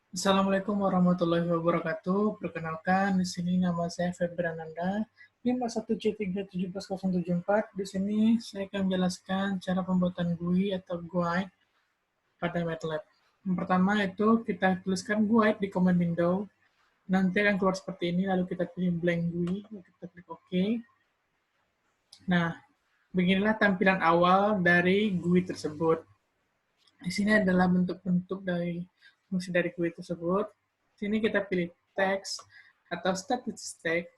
Assalamualaikum warahmatullahi wabarakatuh. Perkenalkan, di sini nama saya Febrananda, 51C31704. Di sini saya akan menjelaskan cara pembuatan GUI atau guide pada MATLAB. Yang pertama itu kita tuliskan guide di command window. Nanti akan keluar seperti ini, lalu kita pilih blank GUI, lalu kita klik OK. Nah, beginilah tampilan awal dari GUI tersebut. Di sini adalah bentuk-bentuk dari fungsi dari GUI tersebut. Di sini kita pilih text atau statistik.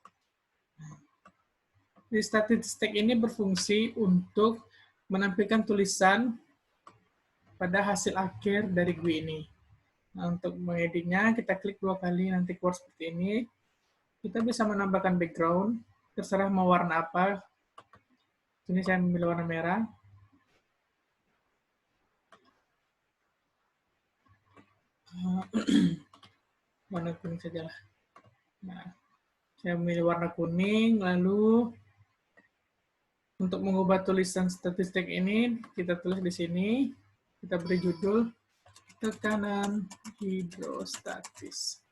Di statistik ini berfungsi untuk menampilkan tulisan pada hasil akhir dari GUI ini. Nah, untuk mengeditnya, kita klik 2 kali, nanti keluar seperti ini. Kita bisa menambahkan background, terserah mau warna apa. Ini saya memilih warna merah. Warna kuning saja lah. Nah, saya memilih warna kuning, lalu untuk mengubah tulisan statistik ini, kita tulis di sini, kita beri judul tekanan hidrostatis.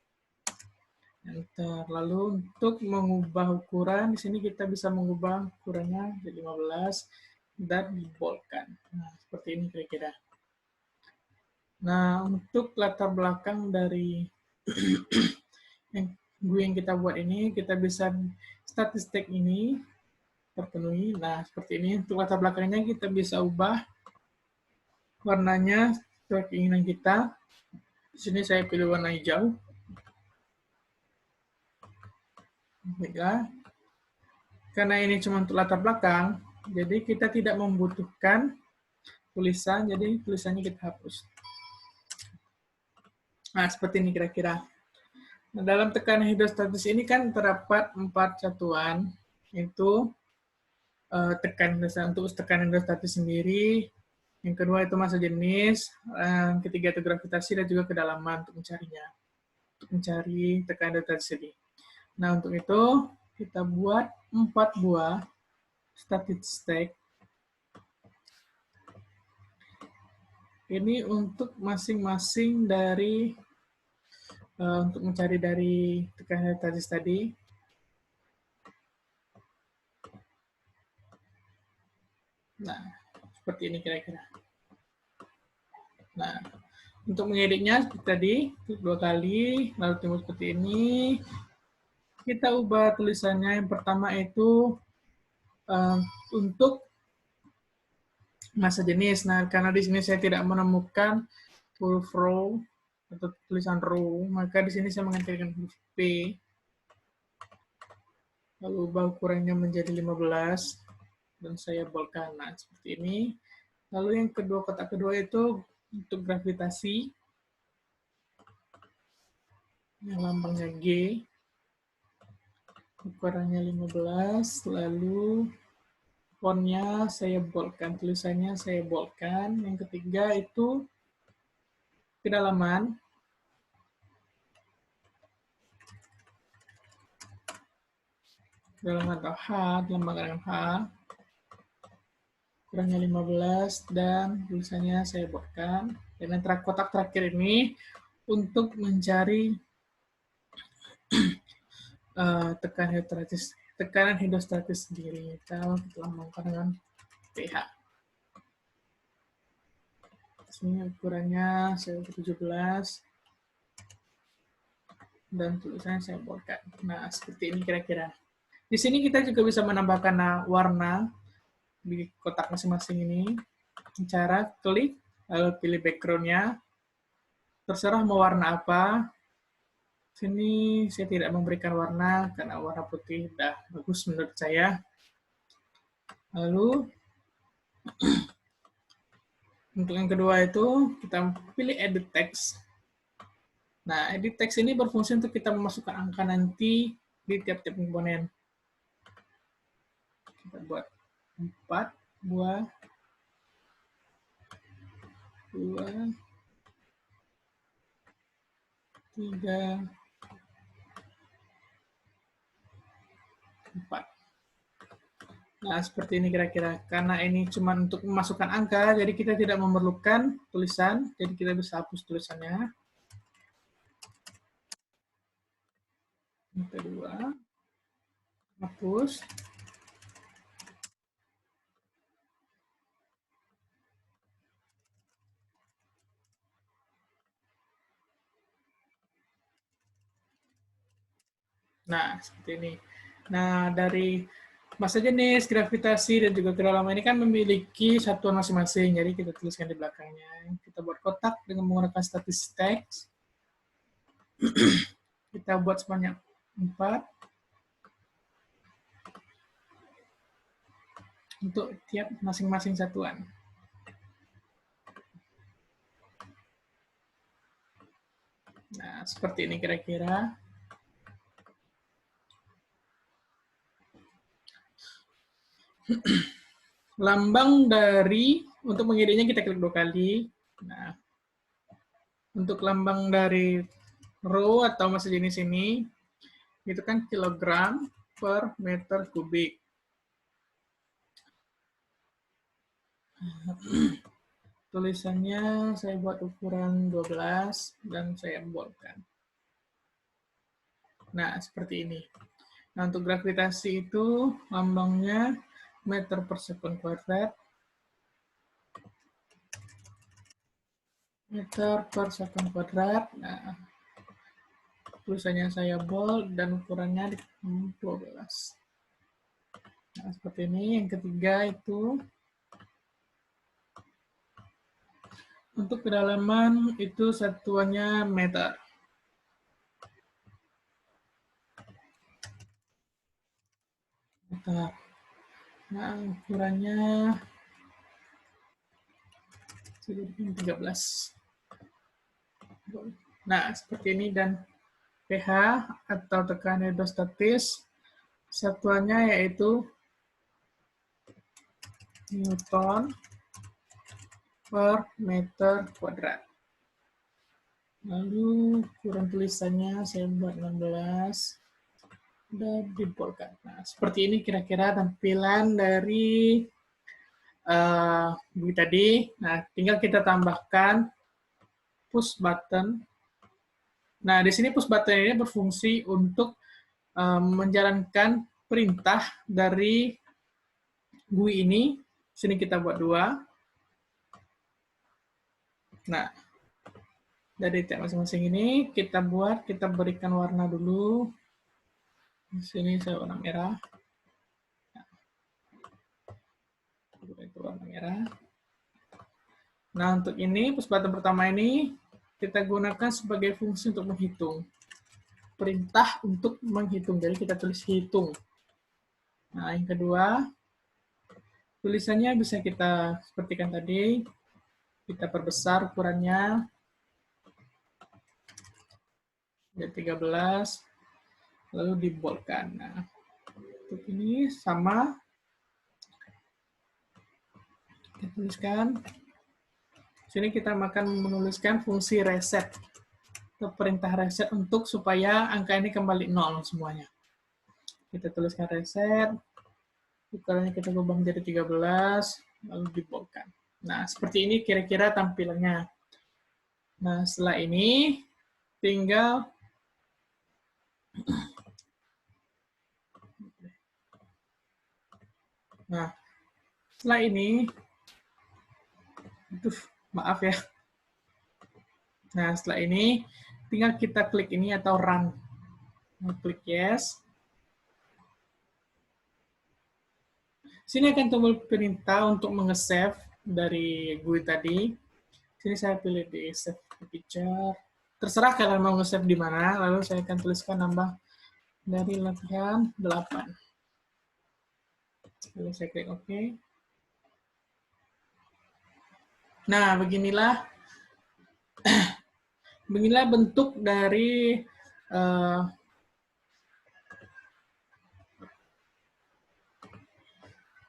Enter. Lalu untuk mengubah ukuran, di sini kita bisa mengubah ukurannya jadi 15 dan dibolkan. Nah, seperti ini kira-kira. Nah, untuk latar belakang dari yang kita buat ini, kita bisa statistik ini terpenuhi. Nah, seperti ini. Untuk latar belakangnya kita bisa ubah warnanya sesuai keinginan kita. Di sini saya pilih warna hijau. Baiklah. Karena ini cuma untuk latar belakang, jadi kita tidak membutuhkan tulisan, jadi tulisannya kita hapus. Nah, seperti ini kira-kira. Nah, dalam tekanan hidrostatis ini kan terdapat 4 satuan, yaitu untuk tekanan hidrostatis sendiri, yang kedua itu massa jenis, yang ketiga itu gravitasi, dan juga kedalaman untuk mencarinya, untuk mencari tekanan hidrostatis ini. Nah, untuk itu kita buat 4 buah statistik. Ini untuk masing-masing dari untuk mencari dari tekanan hidrostatis tadi. Nah, seperti ini kira-kira. Nah, untuk mengeditnya seperti tadi, klik 2 kali, lalu timbul seperti ini. Kita ubah tulisannya. Yang pertama itu untuk massa jenis. Nah, karena di sini saya tidak menemukan huruf row atau tulisan row, maka di sini saya menggantikan huruf P. Lalu ubah ukurannya menjadi 15 dan saya bolkan. Nah, seperti ini. Lalu yang kedua, kotak kedua itu untuk gravitasi. Yang lambangnya G. Ukurannya 15, lalu fontnya saya boldkan, tulisannya saya boldkan. Yang ketiga itu kedalaman. Kedalaman atau H, lambang H. Ukurannya 15 dan tulisannya saya boldkan. Dan yang kotak terakhir ini untuk mencari tekanan hidrostatis sendiri. Kita lambangkan dengan pH. Ini ukurannya saya 17 dan tulisannya saya boldkan. Nah, seperti ini kira-kira. Di sini kita juga bisa menambahkan warna di kotak masing-masing ini. Cara klik, lalu pilih background-nya. Terserah mau warna apa. Sini saya tidak memberikan warna karena warna putih udah bagus menurut saya. Lalu untuk yang kedua itu kita pilih edit text. Nah, edit text ini berfungsi untuk kita memasukkan angka nanti di tiap-tiap komponen. Kita buat 4 buah 2 3 4. Nah, seperti ini kira-kira. Karena ini cuma untuk memasukkan angka, jadi kita tidak memerlukan tulisan, jadi kita bisa hapus tulisannya. Yang kedua, hapus. Nah, seperti ini. Nah, dari masa jenis, gravitasi, dan juga kedalaman ini kan memiliki satuan masing-masing. Jadi kita tuliskan di belakangnya. Kita buat kotak dengan menggunakan statistik teks. Kita buat sebanyak 4 untuk tiap masing-masing satuan. Nah, seperti ini kira-kira. Lambang dari, untuk mengirinya kita klik 2 kali. Nah, untuk lambang dari row atau massa jenis ini, itu kan kilogram per meter kubik. Tulisannya saya buat ukuran 12 dan saya boldkan. Nah, seperti ini. Nah, untuk gravitasi itu lambangnya meter per sekund kuadrat. Meter per sekund kuadrat. Nah, tulisannya saya bold dan ukurannya 12. Nah, seperti ini. Yang ketiga itu untuk kedalaman itu satuannya meter. Meter. Nah, ukurannya 13. Nah, seperti ini, dan pH atau tekanan hidrostatis satuannya yaitu Newton per meter kuadrat. Lalu ukuran tulisannya saya buat 16 dan dibolkan. Nah, seperti ini kira-kira tampilan dari bui tadi. Nah, tinggal kita tambahkan push button. Nah, di sini push button ini berfungsi untuk menjalankan perintah dari GUI ini. Sini kita buat 2. Nah, dari tab masing-masing ini kita berikan warna dulu. Di sini saya warna merah. Itu warna merah. Nah, untuk ini push button pertama ini kita gunakan sebagai fungsi untuk menghitung. Perintah untuk menghitung. Jadi kita tulis hitung. Nah, yang kedua, tulisannya bisa kita sepertikan tadi. Kita perbesar ukurannya. Jadi 13. Lalu diboldkan. Nah, untuk ini sama. Kita tuliskan. Sini kita akan menuliskan fungsi reset. Atau perintah reset untuk supaya angka ini kembali 0 semuanya. Kita tuliskan reset. Ukurannya kita ubah menjadi 13, lalu diboldkan. Nah, seperti ini kira-kira tampilannya. Nah, setelah ini tinggal setelah ini maaf ya. Nah, setelah ini tinggal kita klik ini atau run. Nah, klik yes. Sini akan tombol perintah untuk nge-save dari GUI tadi. Sini saya pilih di save picture. Terserah kalian mau nge-save di mana, lalu saya akan tuliskan nambah dari latihan 8. Lalu saya klik OK. Nah, beginilah bentuk dari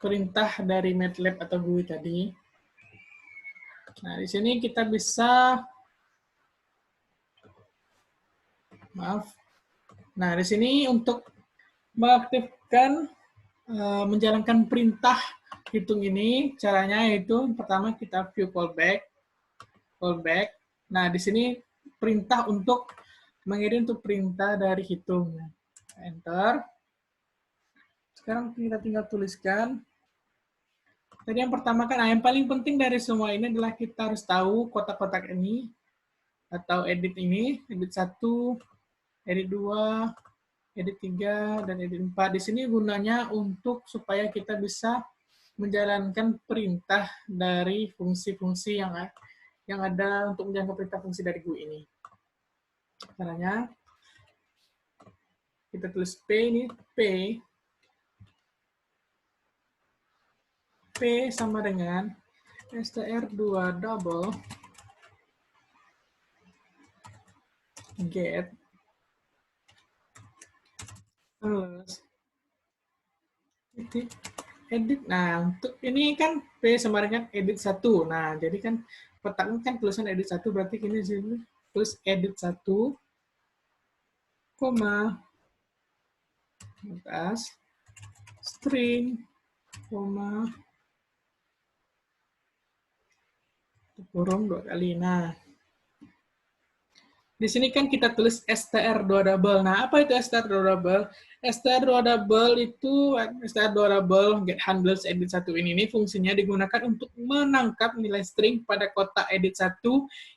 perintah dari MATLAB atau GUI tadi. Nah, di sini kita bisa Nah, di sini untuk mengaktifkan menjalankan perintah hitung ini, caranya yaitu pertama kita view callback. Nah, di sini perintah untuk mengirim untuk perintah dari hitung. Enter. Sekarang kita tinggal tuliskan. Tadi yang pertama kan, yang paling penting dari semua ini adalah kita harus tahu kotak-kotak ini, atau edit ini, edit 1, edit 2, edit 3, dan edit 4. Di sini gunanya untuk supaya kita bisa menjalankan perintah dari fungsi-fungsi yang ada untuk menjalankan perintah fungsi dari GUI ini. Caranya, kita tulis P ini, P sama dengan str2 double get plus titik edit. Nah, untuk ini kan P sama dengan edit 1. Nah, jadi kan kotaknya kan tulisan edit 1, berarti ini sini tulis edit 1, koma, atas, string, koma, kurung 2 kali. Nah, di sini kan kita tulis str2 double. Nah, apa itu str2 double? str2 double itu, str2 double get handles edit 1 ini fungsinya digunakan untuk menangkap nilai string pada kotak edit 1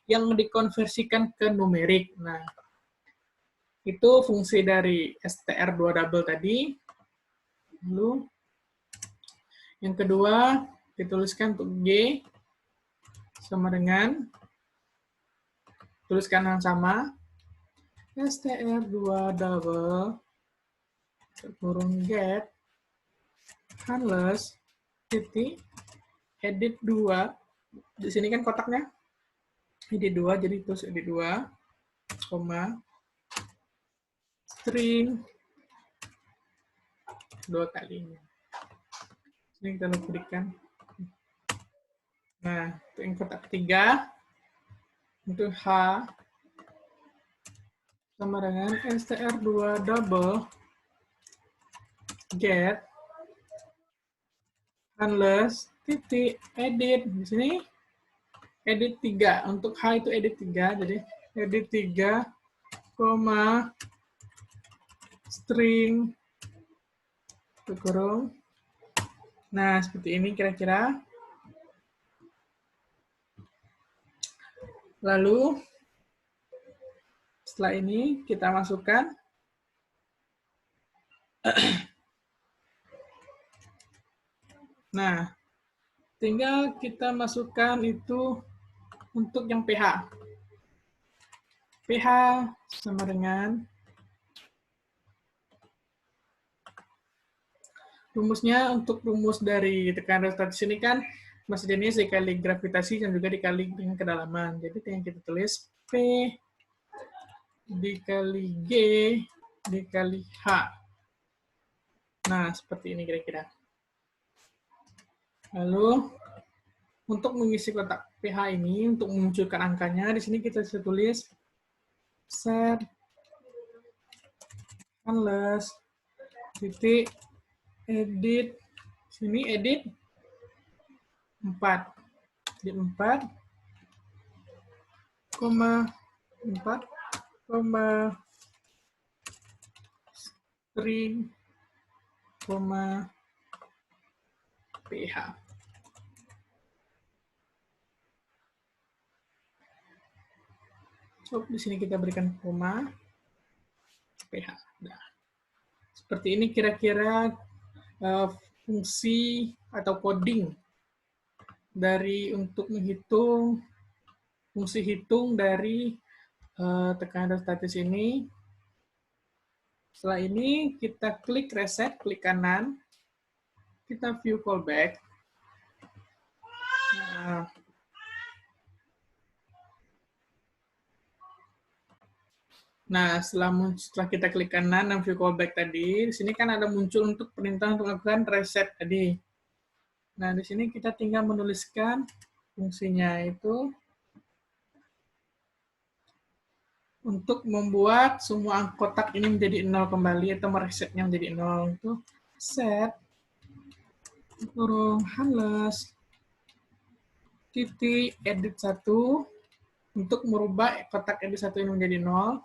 yang dikonversikan ke numerik. Nah, itu fungsi dari str2 double tadi. Lalu, yang kedua, dituliskan untuk G sama dengan, tuliskan yang sama, str2 double kurung get handles titik edit 2. Di sini kan kotaknya edit 2, jadi terus edit 2, koma, string 2 kali. Ini kita berikan. Nah, untuk yang kotak ketiga, untuk H sama dengan str2 double get handles titik edit. Di sini edit 3. Untuk H itu edit 3, jadi edit 3, koma, string, kurung. Nah, seperti ini kira-kira. Lalu, setelah ini kita masukkan nah, tinggal kita masukkan itu untuk yang pH. pH sama dengan rumusnya. Untuk rumus dari tekanan statis ini kan masih jenis dikali gravitasi dan juga dikali dengan kedalaman. Jadi yang kita tulis P dikali G dikali H. Nah, seperti ini kira-kira. Lalu, untuk mengisi kotak pH ini, untuk memunculkan angkanya, di sini kita bisa tulis set handles titik edit, sini edit 4. Edit 4, koma 4, koma string, koma pH. So, di sini kita berikan koma pH. Nah, seperti ini kira-kira fungsi atau coding dari untuk menghitung fungsi hitung dari tekanan statis ini. Setelah ini kita klik reset, klik kanan, kita view callback. Nah, setelah kita klik kanan dan view callback tadi, di sini kan ada muncul untuk perintah untuk melakukan reset tadi. Nah, di sini kita tinggal menuliskan fungsinya itu untuk membuat semua kotak ini menjadi 0 kembali atau meresetnya menjadi 0 itu set kurung handles titik edit 1 untuk merubah kotak edit 1 ini menjadi 0.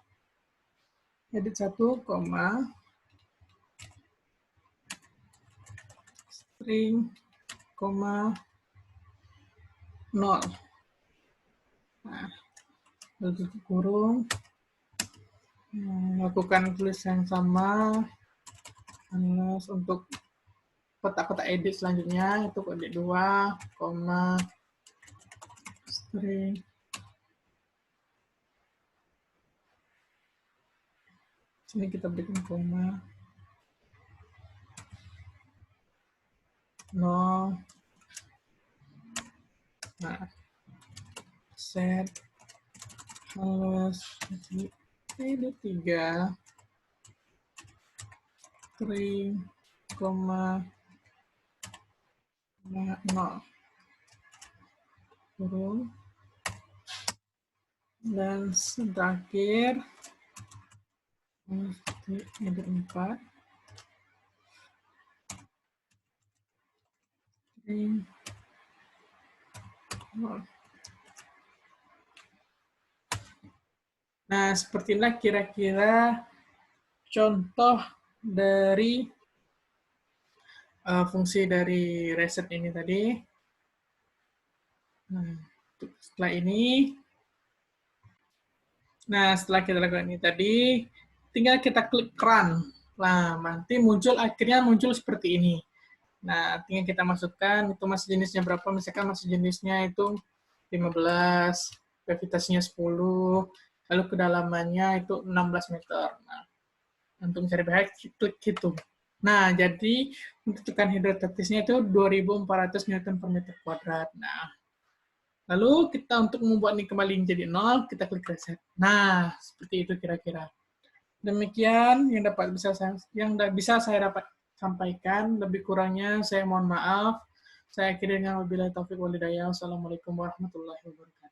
Edit 1, koma, string, koma, 0. Nah, lalu tutup kurung. Lakukan tulisan yang sama. Untuk kotak-kotak edit selanjutnya, itu edit 2, koma, string. Sini kita berikan koma. 0. Nah, set halus edit 3, string, koma, 0. Kurung. Dan terakhir, edit 4, string, 0. Nah, seperti inilah kira-kira contoh dari fungsi dari reset ini tadi. Nah, setelah kita lakukan ini tadi, tinggal kita klik run. Nah, nanti akhirnya muncul seperti ini. Nah, tinggal kita masukkan itu masih jenisnya berapa, misalkan masih jenisnya itu 15, gravitasinya 10, lalu kedalamannya itu 16 meter. Nah, untuk mencari pH, klik hitung. Nah, jadi untuk tekanan hidrostatisnya itu 2.400 Newton per meter kuadrat. Nah, lalu kita untuk membuat ini kembali menjadi 0, kita klik reset. Nah, seperti itu kira-kira. Demikian yang bisa saya dapat sampaikan. Lebih kurangnya saya mohon maaf. Saya akhiri dengan wabillahi taufiq wal hidayah. Wassalamualaikum warahmatullahi wabarakatuh.